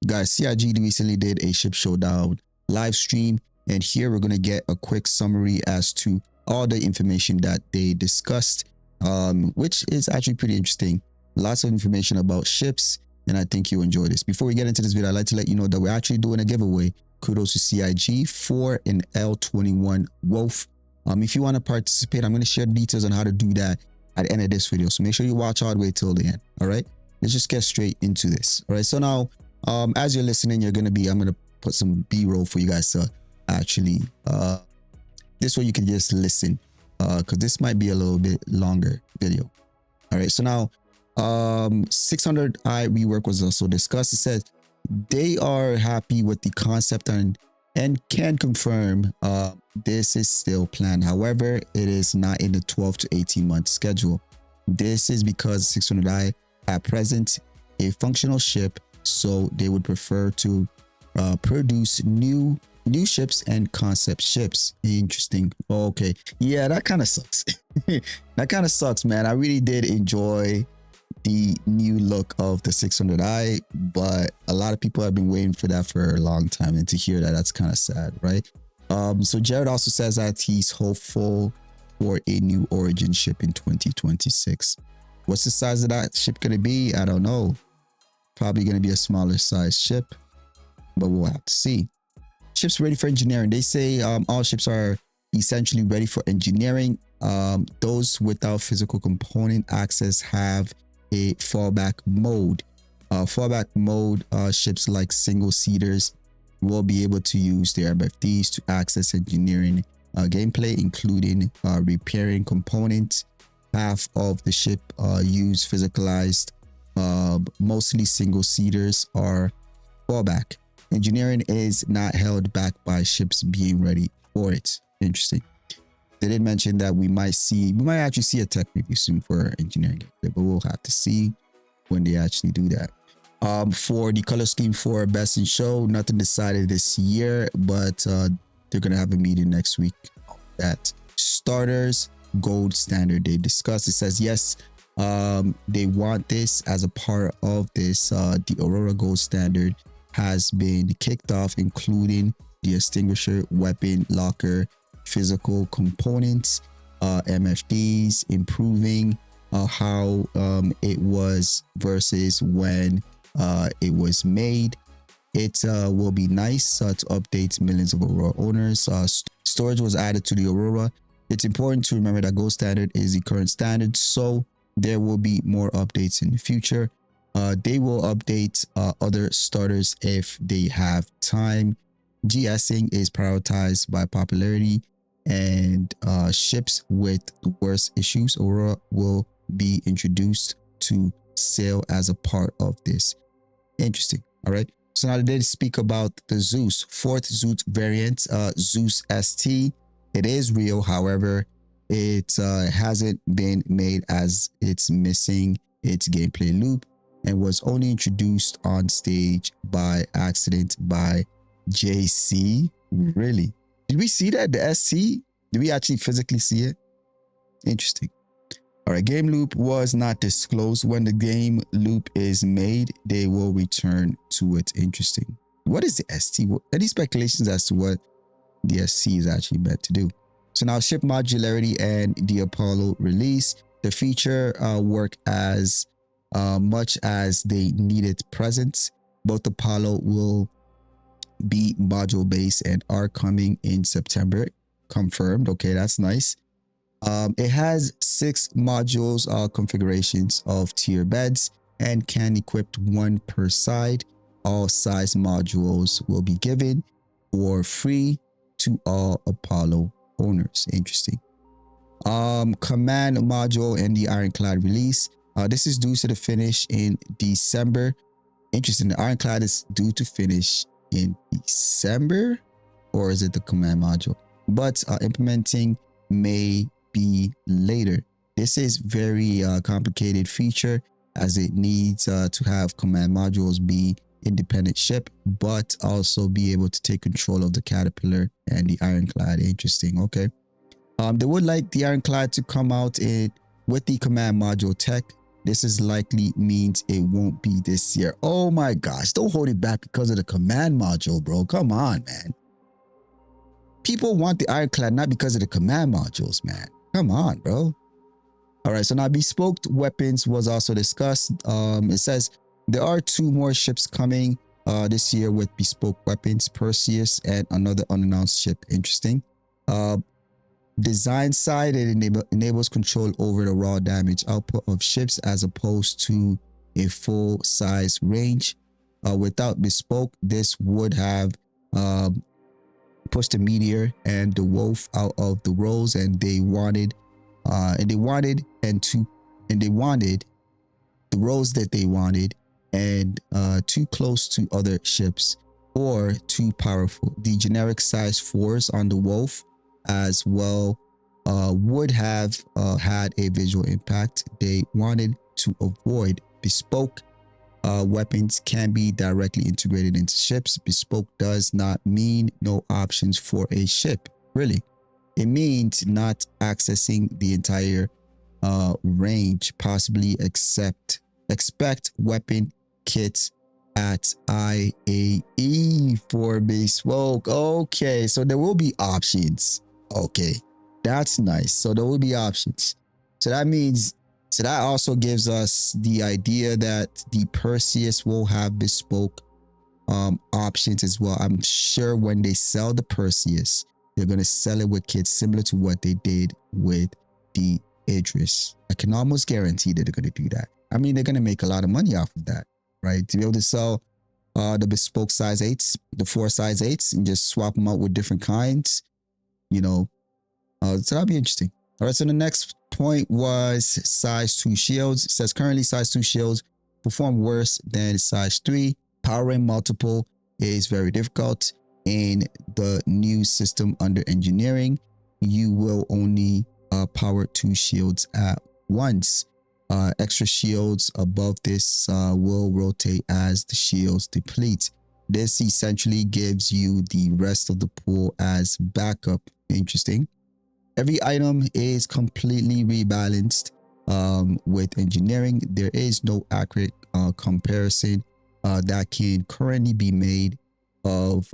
Guys, CIG recently did a ship showdown live stream, and here we're going to get a quick summary as to all the information that they discussed, which is actually pretty interesting. Lots of information about ships, and I think you'll enjoy this. Before we get into this video, I'd like to let you know that we're actually doing a giveaway. Kudos to CIG for an L21 Wolf. If you want to participate, I'm going to share details on how to do that at the end of this video. So make sure you watch all the way till the end. All right, let's just get straight into this. All right, so now as you're listening, I'm going to put some B-roll for you guys to actually this way you can just listen, because this might be a little bit longer video. All right, so now 600i rework was also discussed. It says they are happy with the concept and can confirm this is still planned. However, it is not in the 12 to 18 month schedule. This is because 600i at present a functional ship, so they would prefer to produce new ships and concept ships. Interesting. Okay, yeah, that kind of sucks. That kind of sucks, man. I really did enjoy the new look of the 600i, but a lot of people have been waiting for that for a long time, and to hear that, that's kind of sad, right? So Jared also says that he's hopeful for a new origin ship in 2026. What's the size of that ship gonna be? I don't know. Probably gonna be a smaller size ship, but we'll have to see. Ships ready for engineering. They say all ships are essentially ready for engineering. Those without physical component access have a fallback mode. Ships like single seaters will be able to use their MFDs to access engineering gameplay, including repairing components. Half of the ship use physicalized. Mostly single seaters are fallback. Engineering is not held back by ships being ready for it. Interesting. They did mention that we might actually see a tech review soon for engineering gameplay, but we'll have to see when they actually do that. For the color scheme for Best in Show, nothing decided this year, but they're gonna have a meeting next week at starters gold standard. They discussed. It says yes, they want this as a part of this. The Aurora gold standard has been kicked off, including the extinguisher, weapon locker, physical components, MFDs, improving how it was versus when it was made. It will be nice to update millions of Aurora owners. Storage was added to the Aurora. It's important to remember that gold standard is the current standard, so there will be more updates in the future. They will update other starters if they have time. GSing is prioritized by popularity, and ships with the worst issues, Aurora, will be introduced to sale as a part of this. Interesting. All right. So now they speak about the Zeus, 4th Zeus variant, Zeus ST. It is real. However, it hasn't been made, as it's missing its gameplay loop and was only introduced on stage by accident by JC. Really? Did we see that? The ST? Did we actually physically see it? Interesting. All right, game loop was not disclosed. When the game loop is made, they will return to it. Interesting. What is the ST? Any speculations as to what the ST is actually meant to do? So now ship modularity and the Apollo release. The feature work as much as they need it present. Both Apollo will be module based and are coming in September. Confirmed. Okay, that's nice. It has 6 modules, configurations of tier beds, and can equip 1 per side. All size modules will be given for free to all Apollo owners. Interesting. Command module and the Ironclad release. This is due to finish in December. Interesting. The Ironclad is due to finish in December, or is it the command module? But implementing may be later. This is very complicated feature, as it needs to have command modules be independent ship, but also be able to take control of the Caterpillar and the Ironclad. Interesting. Okay. They would like the Ironclad to come out with the command module tech This is likely means it won't be this year. Oh my gosh, don't hold it back because of the command module, bro. Come on, man. People want the Ironclad not because of the command modules, man. Come on, bro. All right, so now bespoke weapons was also discussed. It says there are 2 more ships coming this year with bespoke weapons, Perseus and another unannounced ship. Interesting. Design side, it enables control over the raw damage output of ships as opposed to a full size range. Without bespoke, this would have pushed the Meteor and the Wolf out of the roles, and they wanted the roles that they wanted, and too close to other ships or too powerful. The generic size 4s on the Wolf as well would have had a visual impact. They wanted to avoid bespoke weapons can be directly integrated into ships. Bespoke does not mean no options for a ship, really. It means not accessing the entire range, possibly expect weapon kits at IAE for bespoke. Okay, so there will be options. Okay, that's nice. So there will be options. So that means, so that also gives us the idea that the Perseus will have bespoke options as well. I'm sure when they sell the Perseus, they're going to sell it with kits similar to what they did with the Idris. I can almost guarantee that they're going to do that. I mean, they're going to make a lot of money off of that, right? To be able to sell the bespoke size 8s, the 4 size 8s, and just swap them out with different kinds, you know. So that'll be interesting. All right, so the next point was size 2 shields. It says currently size 2 shields perform worse than size 3. Powering multiple is very difficult. In the new system under engineering, you will only power 2 shields at once. Extra shields above this will rotate as the shields deplete. This essentially gives you the rest of the pool as backup. Interesting. Every item is completely rebalanced with engineering. There is no accurate comparison that can currently be made of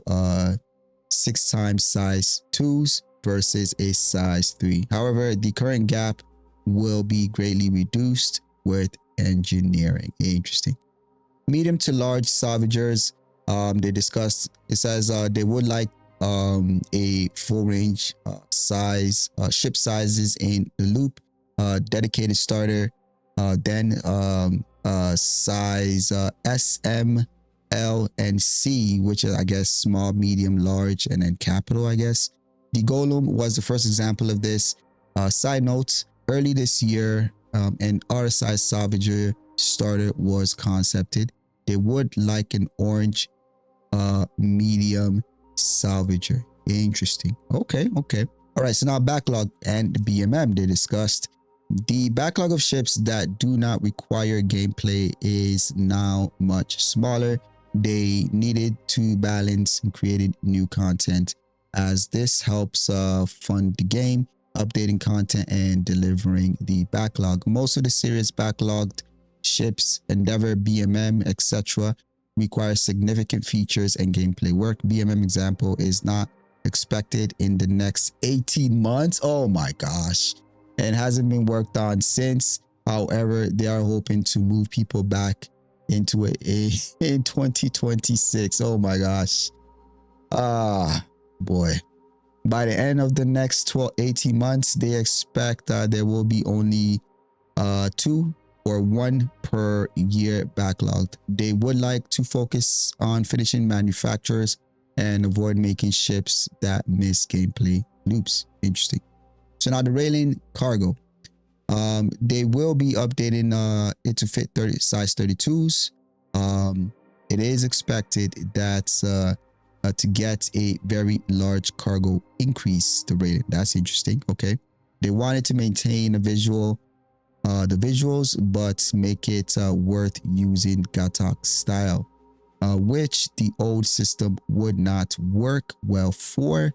6 times size 2s versus a size 3. However, the current gap will be greatly reduced with engineering. Interesting. Medium to large salvagers, they discussed, it says they would like a full range size ship sizes in the loop, dedicated starter, then size S, M, L, and C, which is I guess small, medium, large, and then capital, I guess. The Golem was the first example of this. Side notes, early this year, an R-size salvager starter was concepted. They would like an orange medium salvager. Interesting. Okay. All right, so now backlog and BMM, they discussed. The backlog of ships that do not require gameplay is now much smaller. They needed to balance and created new content, as this helps fund the game, updating content and delivering the backlog. Most of the serious backlogged ships, Endeavor, BMM, etc., require significant features and gameplay work. BMM example is not expected in the next 18 months. Oh my gosh. And hasn't been worked on since. However, they are hoping to move people back into it in 2026. Oh my gosh. Boy. By the end of the next 18 months, they expect there will be only 2 or 1 per year backlogged. They would like to focus on finishing manufacturers and avoid making ships that miss gameplay loops. Interesting. So now the railing cargo. They will be updating it to fit size 32s. It is expected that to get a very large cargo increase the rating. That's interesting. Okay. They wanted to maintain the visuals, but make it worth using Gatok style, which the old system would not work well for.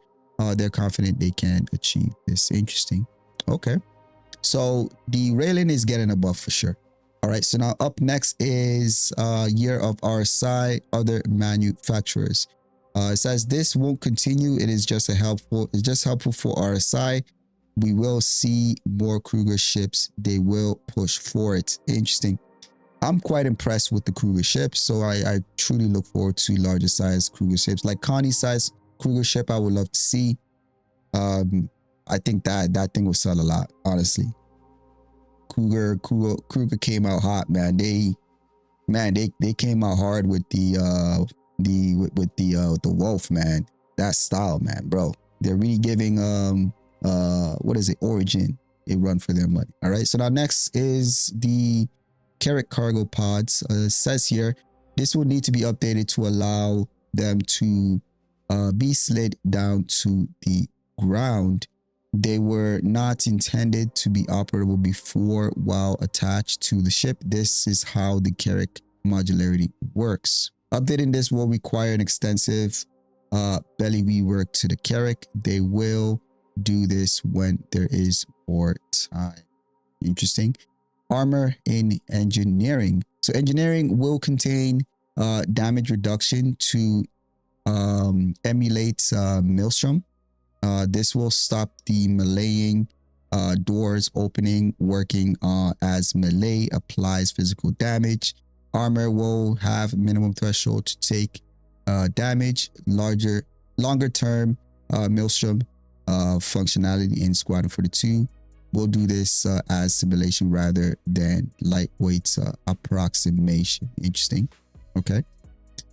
They're confident they can achieve this. Interesting. Okay. So the railing is getting a buff for sure. All right, so now up next is year of RSI, other manufacturers. It says this won't continue. It's just helpful for RSI. We will see more Krueger ships. They will push for it. Interesting. I'm quite impressed with the Krueger ships, so I truly look forward to larger size Krueger ships. Like Connie's size Krueger ship, I would love to see. I think that thing will sell a lot, honestly. Krueger came out hot, man. They came out hard with the Wolf, man. That style, man, bro. They're really giving what is it, Origin a run for their money. All right, so now next is the Carrick cargo pods. Says here this will need to be updated to allow them to be slid down to the ground. They were not intended to be operable before while attached to the ship. This is how the Carrick modularity works. Updating this will require an extensive belly rework to the Carrick. They will do this when there is more time. Interesting. Armor in engineering. So engineering will contain damage reduction to emulate Maelstrom. This will stop the meleeing, doors opening, working as melee applies physical damage. Armor will have minimum threshold to take damage. Longer term Maelstrom functionality in Squadron 42. We'll do this as simulation rather than lightweight approximation. Interesting. Okay.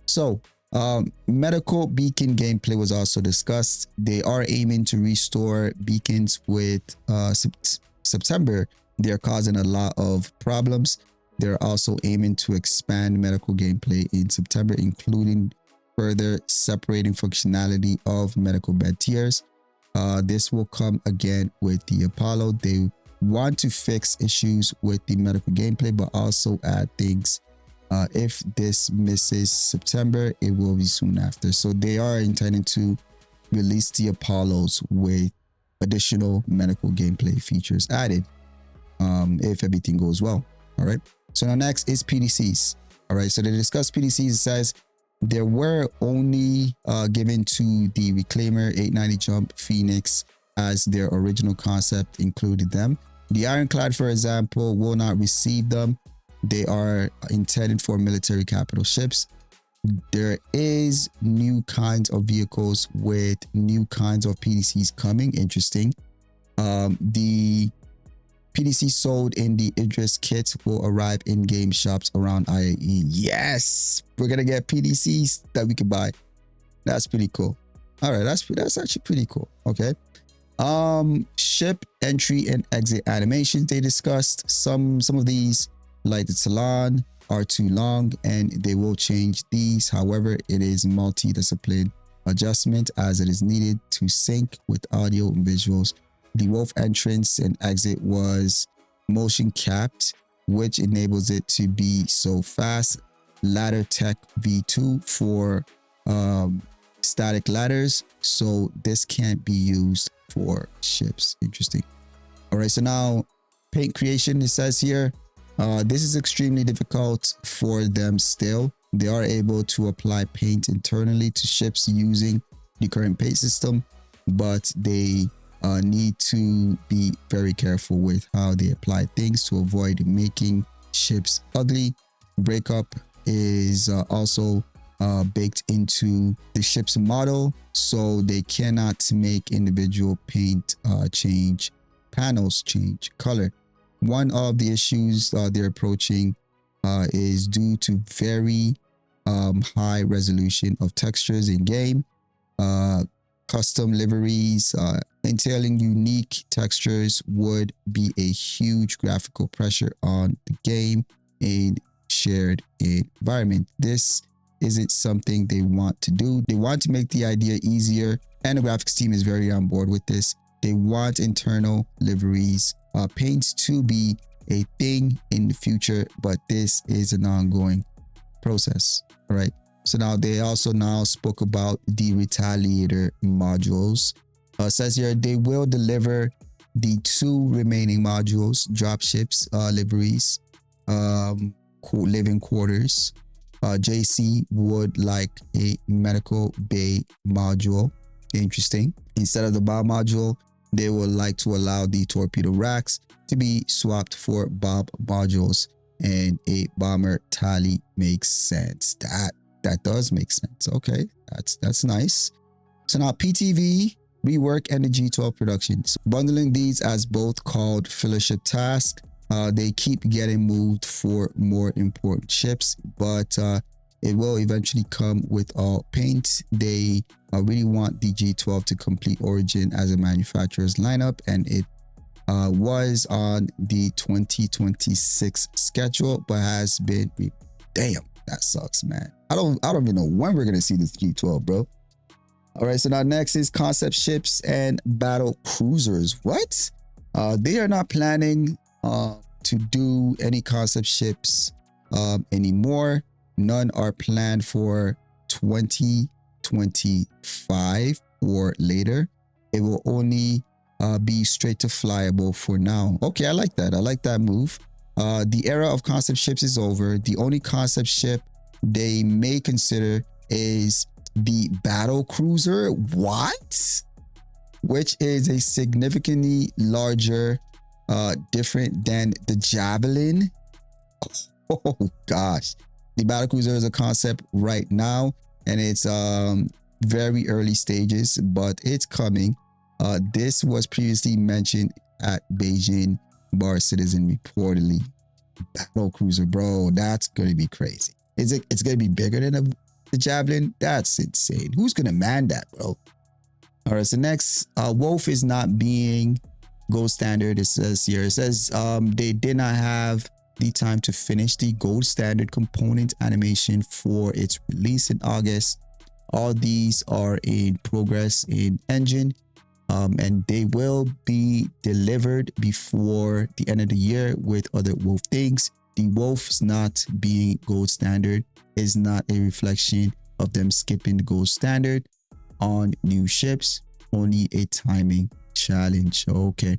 So medical beacon gameplay was also discussed. They are aiming to restore beacons with September. They're causing a lot of problems. They're also aiming to expand medical gameplay in September, including further separating functionality of medical bed tiers. This will come again with the Apollo. They want to fix issues with the medical gameplay, but also add things. If this misses September, it will be soon after. So they are intending to release the Apollos with additional medical gameplay features added, if everything goes well. All right. So now next is PDCs. All right. So they discuss PDCs. It says there were only given to the Reclaimer 890 Jump Phoenix as their original concept included them. The Ironclad, for example, will not receive them. They are intended for military capital ships. There is new kinds of vehicles with new kinds of PDCs coming. Interesting. The PDC sold in the Idris kits will arrive in game shops around IAE. Yes, we're gonna get PDCs that we can buy. That's pretty cool. All right, that's actually pretty cool. Okay. Ship entry and exit animations. They discussed some of these, like the Talon, are too long and they will change these. However, it is multi-discipline adjustment as it is needed to sync with audio and visuals. The Wolf entrance and exit was motion capped, which enables it to be so fast. Ladder Tech V2 for static ladders, so this can't be used for ships. Interesting. All right, so now paint creation, it says here, this is extremely difficult for them still. They are able to apply paint internally to ships using the current paint system, but they need to be very careful with how they apply things to avoid making ships ugly. Breakup is also baked into the ship's model, so they cannot make individual paint panels change color. One of the issues they're approaching is due to very high resolution of textures in game. Custom liveries entailing unique textures would be a huge graphical pressure on the game in shared environment. This isn't something they want to do. They want to make the idea easier, and the graphics team is very on board with this. They want internal liveries paints to be a thing in the future, but this is an ongoing process. All right. So now they also now spoke about the Retaliator modules. Says here they will deliver the 2 remaining modules, dropships liveries. living quarters. JC would like a medical bay module. Interesting. Instead of the bow module, they would like to allow the torpedo racks to be swapped for bomb modules, and a bomber tally makes sense. That does make sense. Okay, that's nice. So now PTV, rework, and the G12 productions. Bundling these as both called fellowship tasks. They keep getting moved for more important ships, but it will eventually come with all paint. They really want the G12 to complete Origin as a manufacturer's lineup, and it was on the 2026 schedule, but has been. Damn, that sucks, man. I don't even know when we're gonna see this G12, bro. All right, so now next is concept ships and battle cruisers. What? They are not planning to do any concept ships anymore. None are planned for 2025 or later. It will only be straight to flyable for now. Okay, I like that. I like that move. The era of concept ships is over. The only concept ship they may consider is the battle cruiser. What? Which is a significantly larger, different than the Javelin. Oh gosh. The battle cruiser is a concept right now, and it's very early stages, but it's coming. This was previously mentioned at Beijing Bar Citizen reportedly. Battle cruiser, bro, that's gonna be crazy. It's gonna be bigger than the Javelin? That's insane. Who's gonna man that, bro? All right, so next, Wolf is not being gold standard. It says here, it says they did not have the time to finish the gold standard component animation for its release in August. All these are in progress in engine, and they will be delivered before the end of the year with other Wolf things. The Wolf's not being gold standard is not a reflection of them skipping the gold standard on new ships, only a timing challenge. Okay,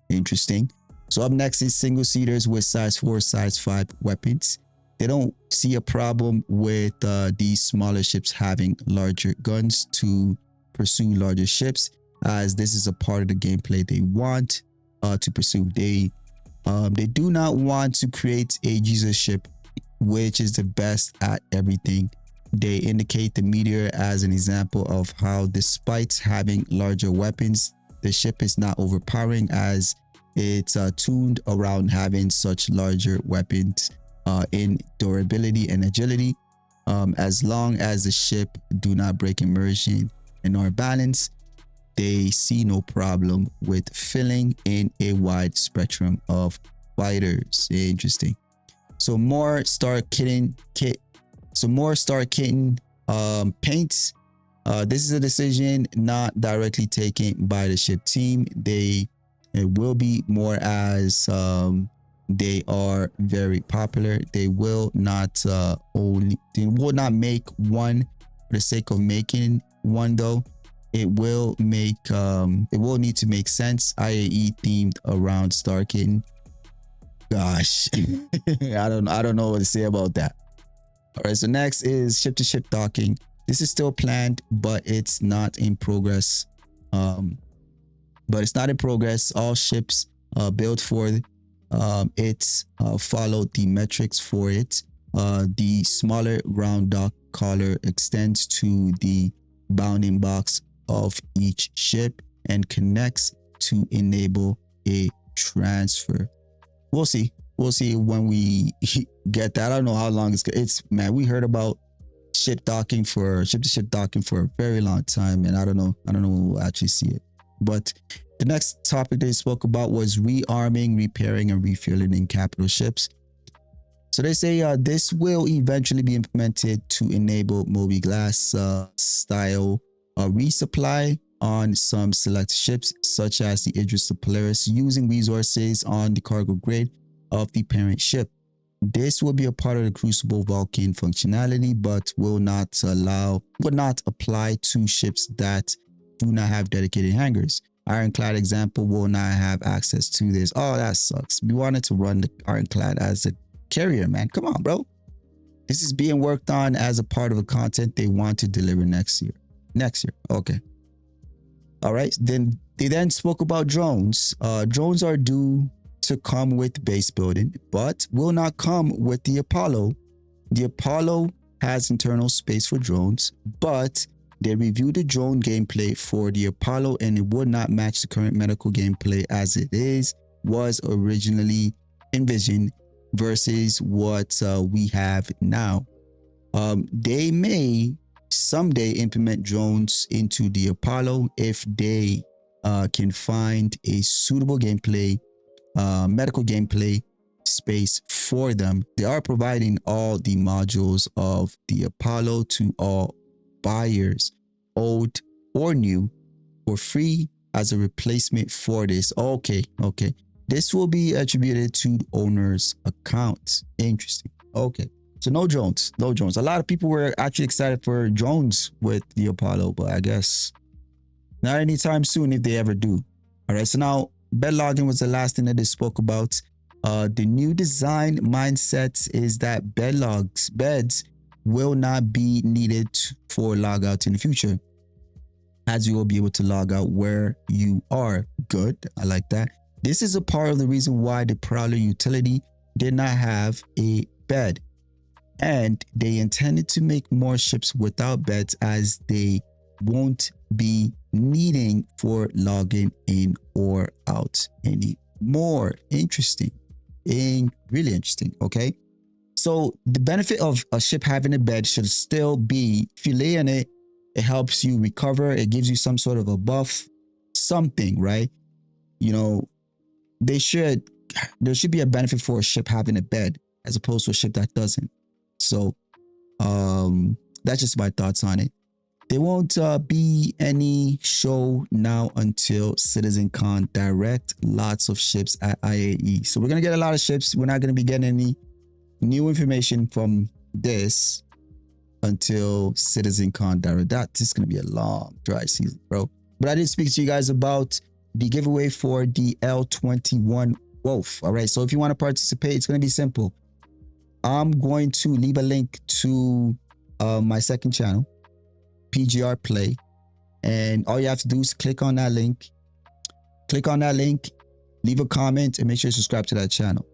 interesting. So up next is single seaters with size 4, size 5 weapons. They don't see a problem with these smaller ships having larger guns to pursue larger ships, as this is a part of the gameplay they want to pursue. They do not want to create a Jesus ship which is the best at everything. They indicate the Meteor as an example of how, despite having larger weapons, the ship is not overpowering, as it's tuned around having such larger weapons in durability and agility. As long as the ship do not break immersion and or balance, they see no problem with filling in a wide spectrum of fighters. Interesting. So more Star Kitten paints. This is a decision not directly taken by the ship team. It will be more as they are very popular. They will not make one for the sake of making one, though. It will need to make sense. IAE themed around Star Kitten. Gosh, I don't know what to say about that. All right, so next is ship to ship docking. This is still planned, but it's not in progress. All ships built for it follow the metrics for it. The smaller round dock collar extends to the bounding box of each ship and connects to enable a transfer. We'll see when we get that. I don't know how long it's man, we heard about ship to ship docking for a very long time, and I don't know when we'll actually see it. But the next topic they spoke about was rearming, repairing, and refueling in capital ships. So they say this will eventually be implemented to enable Moby-Glass style resupply on some select ships, such as the Idris Polaris, using resources on the cargo grade of the parent ship. This will be a part of the Crucible Vulcan functionality, but would not apply to ships that do not have dedicated hangars. Ironclad example will not have access to this. Oh, that sucks. We wanted to run the Ironclad as a carrier, man. Come on, bro. This is being worked on as a part of a content they want to deliver next year. Okay. All right. Then they then spoke about drones. Drones are due to come with base building, but will not come with the Apollo. The Apollo has internal space for drones, but they reviewed the drone gameplay for the Apollo and it would not match the current medical gameplay as it was originally envisioned versus what we have now. They may someday implement drones into the Apollo if they can find a suitable gameplay, medical gameplay space for them. They are providing all the modules of the Apollo to all buyers, old or new, for free as a replacement for this. Okay. This will be attributed to the owner's account. Interesting. Okay. So no drones. A lot of people were actually excited for drones with the Apollo, but I guess not anytime soon if they ever do. All right. So now bed logging was the last thing that they spoke about. The new design mindset is that beds will not be needed for logout in the future, as you will be able to log out where you are. Good. I like that. This is a part of the reason why the Prowler utility did not have a bed, and they intended to make more ships without beds as they won't be needing for logging in or out anymore. Interesting. Really interesting. Okay. So the benefit of a ship having a bed should still be, if you lay in it, it helps you recover. It gives you some sort of a buff, something, right? You know, there should be a benefit for a ship having a bed as opposed to a ship that doesn't. So that's just my thoughts on it. There won't be any show now until CitizenCon Direct. Lots of ships at IAE. So we're going to get a lot of ships. We're not going to be getting any new information from this until CitizenCon Direct. That's just going to be a long dry season, bro. But I did speak to you guys about the giveaway for the L21 Wolf. All right. So if you want to participate, it's going to be simple. I'm going to leave a link to my second channel, PGR Play, and all you have to do is click on that link, leave a comment, and make sure you subscribe to that channel.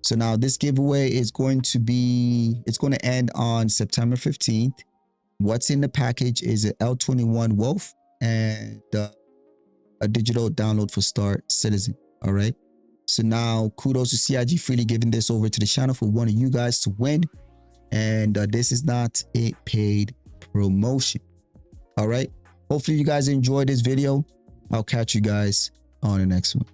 So now this giveaway is going to end on September 15th. What's in the package is an L21 Wolf and a digital download for Star Citizen. All right. So now kudos to CIG Freely giving this over to the channel for one of you guys to win. And this is not a paid promotion. All right. Hopefully you guys enjoyed this video. I'll catch you guys on the next one.